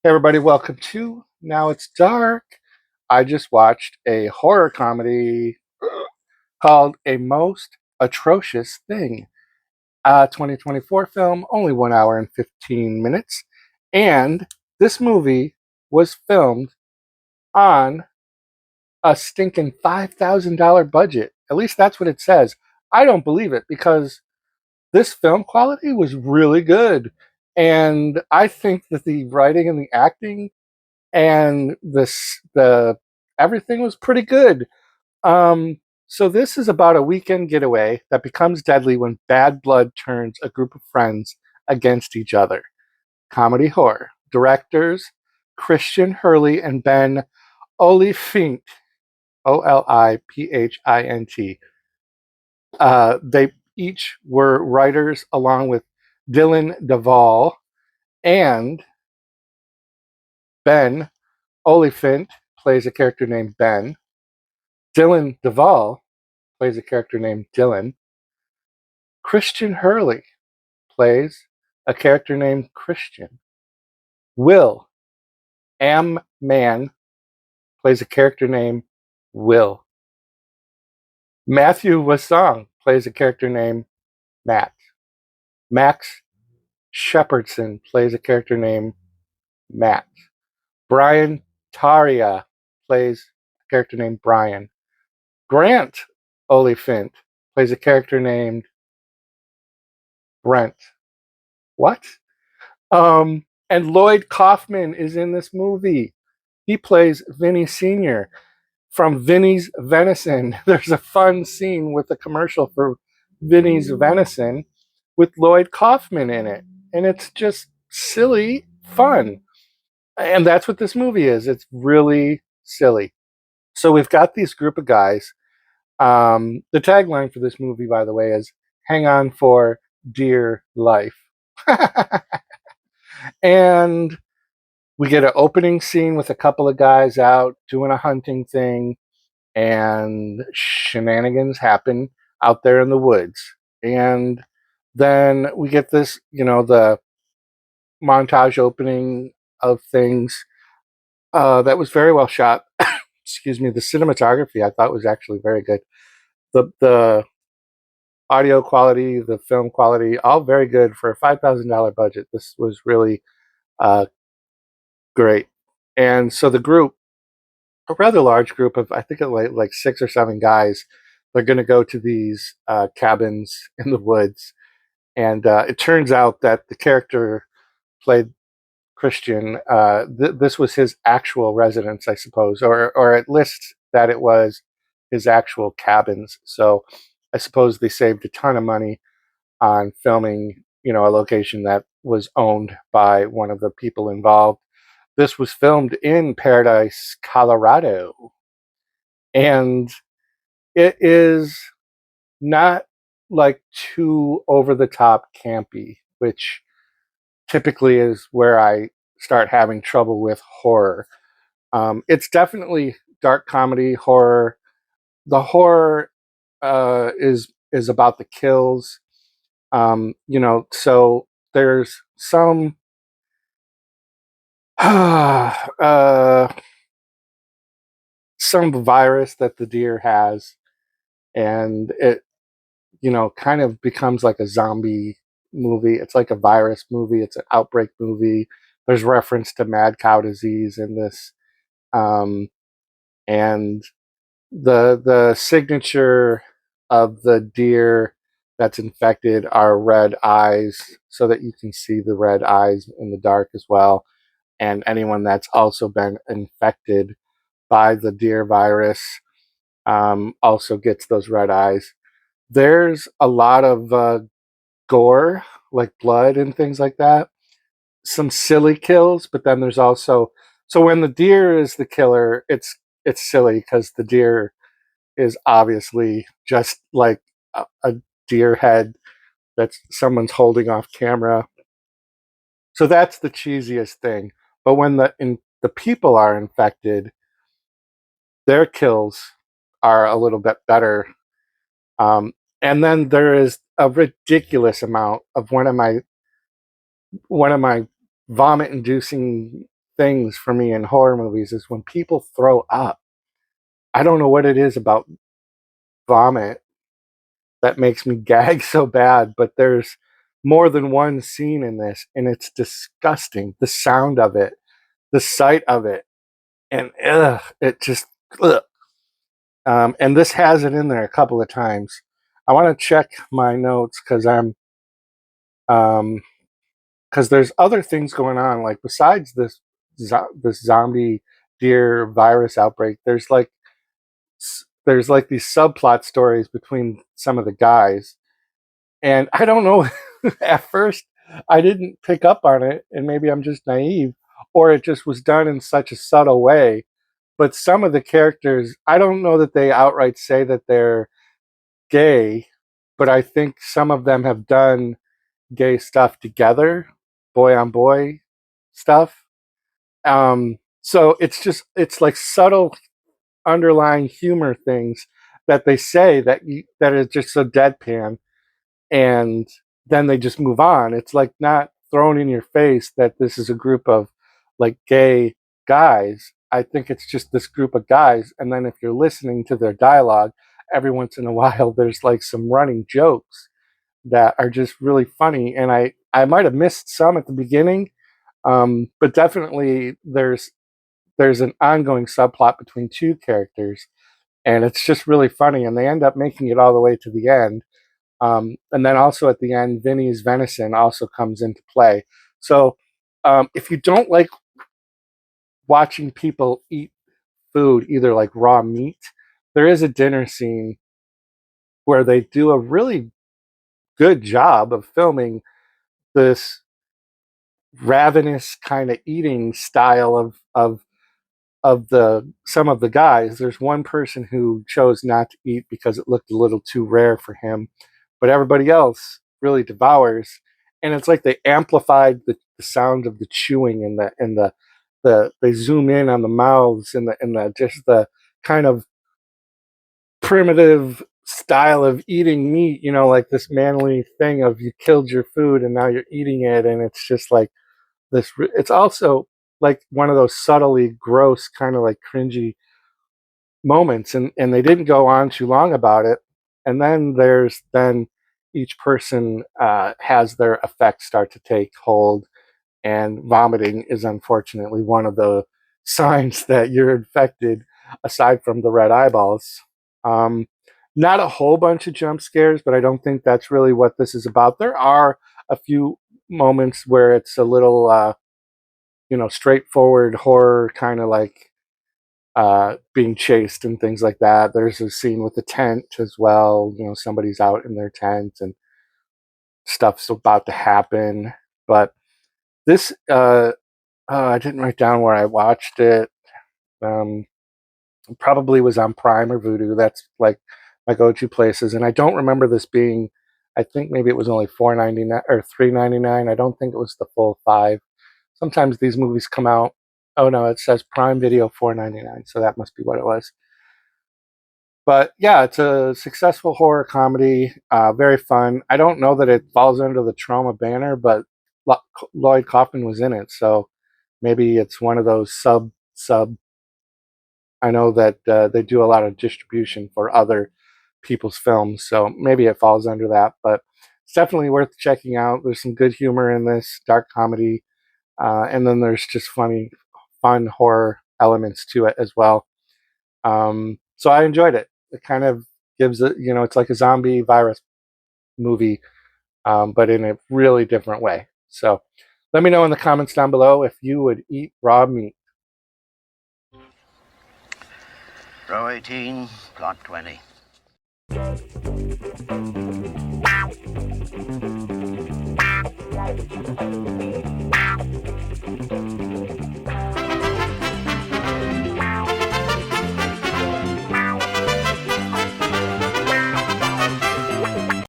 Hey everybody, welcome to Now It's Dark. I just watched a horror comedy called A Most Atrocious Thing. A 2024 film, only 1 hour and 15 minutes. And this movie was filmed on a stinking $5,000 budget. At least that's what it says. I don't believe it because this film quality was really good. And I think that the writing and the acting and the everything was pretty good. Um, so this is about a weekend getaway that becomes deadly when bad blood turns a group of friends against each other. Comedy horror. Directors Christian Hurley and Ben Oliphint. Oliphint. They each were writers along with Dylan Duvall and Ben Oliphant plays a character named Ben. Dylan Duvall plays a character named Dylan. Christian Hurley plays a character named Christian. Will Man plays a character named Will. Matthew Wasong plays a character named Matt. Max Shepardson plays a character named Matt. Brian Taria plays a character named Brian. Grant Oliphant plays a character named Brent. What? And Lloyd Kaufman is in this movie. He plays Vinny Sr. from Vinny's Venison. There's a fun scene with a commercial for Vinny's Venison with Lloyd Kaufman in it. And it's just silly fun. And that's what this movie is. It's really silly. So we've got these group of guys. The tagline for this movie, by the way, is hang on for dear life. And we get an opening scene with a couple of guys out doing a hunting thing, and shenanigans happen out there in the woods. And then we get this, the montage opening of things that was very well shot. Excuse me. The cinematography I thought was actually very good. The audio quality, the film quality, all very good for a $5,000 budget. This was really uh, great. And so the group, a rather large group of, I think, like 6 or 7 guys, they're going to go to these cabins in the woods. And it turns out that the character played Christian, this was his actual residence, I suppose, or at least that it was his actual cabins. So I suppose they saved a ton of money on filming, a location that was owned by one of the people involved. This was filmed in Paradise, Colorado, and it is not like too over the top campy, which typically is where I start having trouble with horror. It's definitely dark comedy horror. The horror is about the kills. So there's some uh, some virus that the deer has, and it kind of becomes like a zombie movie. It's like a virus movie. It's an outbreak movie. There's reference to mad cow disease in this, um, and the signature of the deer that's infected are red eyes, so that you can see the red eyes in the dark as well. And anyone that's also been infected by the deer virus also gets those red eyes. There's a lot of gore, like blood and things like that. Some silly kills, but then there's also, so when the deer is the killer, it's silly because the deer is obviously just like a deer head that someone's holding off camera. So that's the cheesiest thing. But when the people are infected, their kills are a little bit better. Um, and then there is a ridiculous amount of one of my vomit inducing things for me in horror movies is when people throw up. I don't know what it is about vomit that makes me gag so bad, but there's more than one scene in this, and it's disgusting. The sound of it, the sight of it, and it just. Ugh. And this has it in there a couple of times. I want to check my notes because because there's other things going on. Like besides this zombie deer virus outbreak, there's like these subplot stories between some of the guys, and I don't know. At first, I didn't pick up on it, and maybe I'm just naive, or it just was done in such a subtle way. But some of the characters, I don't know that they outright say that they're gay, but I think some of them have done gay stuff together, boy on boy stuff. So it's like subtle underlying humor things that they say that is just so deadpan, and then they just move on. It's like not thrown in your face that this is a group of like gay guys. I think it's just this group of guys, and then if you're listening to their dialogue, every once in a while there's like some running jokes that are just really funny. And I might have missed some at the beginning, but definitely there's an ongoing subplot between two characters, and it's just really funny. And they end up making it all the way to the end. And then also at the end, Vinny's venison also comes into play. So if you don't like watching people eat food, either like raw meat, there is a dinner scene where they do a really good job of filming this ravenous kind of eating style of the some of the guys. There's one person who chose not to eat because it looked a little too rare for him, but everybody else really devours. And it's like they amplified the sound of the chewing and they zoom in on the mouths and the just the kind of primitive style of eating meat, like this manly thing of you killed your food and now you're eating it, and it's just like it's also like one of those subtly gross kind of like cringy moments, and they didn't go on too long about it. And then each person has their effects start to take hold, and vomiting is unfortunately one of the signs that you're infected, aside from the red eyeballs. um, Not a whole bunch of jump scares, but I don't think that's really what this is about. There are a few moments where it's a little straightforward horror, kind of like being chased and things like that. There's a scene with the tent as well. Somebody's out in their tent and stuff's about to happen. But this, I didn't write down where I watched it. Um, Probably was on Prime or Vudu. That's like my go-to places. And I don't remember this being. I think maybe it was only $4.99 or $3.99. I don't think it was the full five. Sometimes these movies come out. Oh no, it says Prime Video $4.99, so that must be what it was. But yeah, it's a successful horror comedy, very fun. I don't know that it falls under the trauma banner, but Lloyd Kaufman was in it, so maybe it's one of those sub. I know that they do a lot of distribution for other people's films, so maybe it falls under that. But it's definitely worth checking out. There's some good humor in this dark comedy, and then there's just fun horror elements to it as well. So I enjoyed it. It kind of gives it, it's like a zombie virus movie, but in a really different way. So let me know in the comments down below if you would eat raw meat. Row 18, plot 20.